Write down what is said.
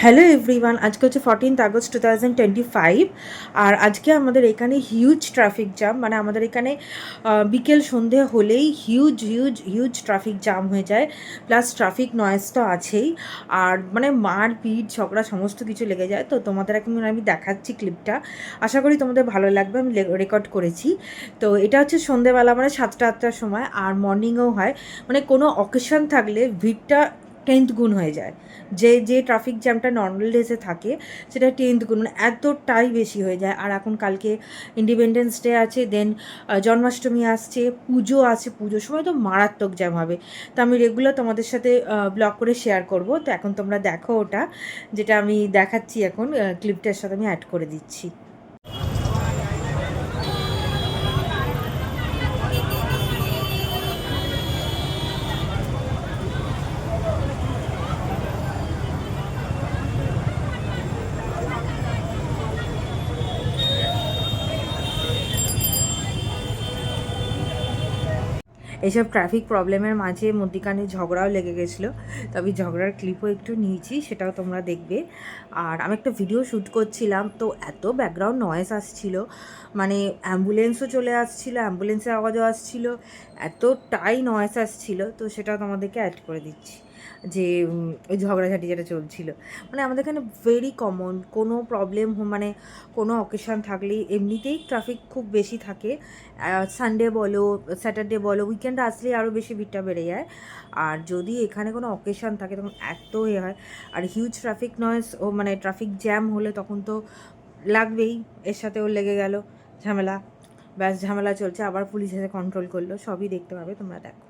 Hello everyone, আজকে হচ্ছে 14th August 2025। আর আজকে আমাদের এখানে হিউজ ট্রাফিক জ্যাম, মানে আমাদের এখানে বিকেল সন্ধে হলেই huge huge huge traffic jam হয়ে যায়, প্লাস ট্রাফিক নয়েজ তো আছেই। আর মানে মারপিট ঝগড়া সমস্ত কিছু লেগে যায়। তো তোমাদের এখন আমি দেখাচ্ছি ক্লিপটা, আশা করি তোমাদের ভালো লাগবে। আমি রেকর্ড করেছি। তো এটা হচ্ছে সন্ধেবেলা, মানে 7টা-8টার সময়, আর মর্নিংয়েও হয়। মানে কোনো অকেশন থাকলে ভিড়টা 10th গুণ হয়ে যায়। যে ট্রাফিক জ্যামটা নর্মাল ডেজে থাকে সেটা 10th গুণ, মানে এতটাই বেশি হয়ে যায়। আর এখন কালকে ইন্ডিপেন্ডেন্স ডে আছে, দেন জন্মাষ্টমী আসছে, পুজো আছে, পুজোর সময় তো মারাত্মক জ্যাম হবে। তো আমি রেগুলার তোমাদের সাথে ব্লগ করে শেয়ার করব। তো এখন তোমরা দেখো ওটা, যেটা আমি দেখাচ্ছি এখন ক্লিপটার সাথে আমি অ্যাড করে দিচ্ছি। এইসব ট্রাফিক প্রবলেমের মাঝে মধ্যিখানে ঝগড়াও লেগে গেছিলো। তো আমি ঝগড়ার ক্লিপও একটু নিয়েছি, সেটাও তোমরা দেখবে। আর আমি একটা ভিডিও শ্যুট করছিলাম, তো এত ব্যাকগ্রাউন্ড নয়েজ আসছিল, মানে অ্যাম্বুলেন্সও চলে আসছিলো, অ্যাম্বুলেন্সের আওয়াজও আসছিলো, এতটাই নয়েজ আসছিলো। তো সেটাও তোমাদেরকে অ্যাড করে দিচ্ছি, যে ওই ঝগড়াঝাটি যেটা চলছিল। মানে আমাদের এখানে ভেরি কমন, কোনো প্রবলেম মানে কোনো অকেশান থাকলেই এমনিতেই ট্রাফিক খুব বেশি থাকে। সানডে বলো, স্যাটারডে বলো, উইকেন্ড আসলেই আরও বেশি ভিড়টা বেড়ে যায়। আর যদি এখানে কোনো অকেশান থাকে তখন এত হয়। আর হিউজ ট্রাফিক নয়েজ মানে ট্রাফিক জ্যাম হলে তখন তো লাগবেই, এর সাথেও লেগে গেল ঝামেলা। ব্যাস ঝামেলা চলছে, আবার পুলিশ এসে কন্ট্রোল করলো, সবই দেখতে পাবে তোমরা, দেখো।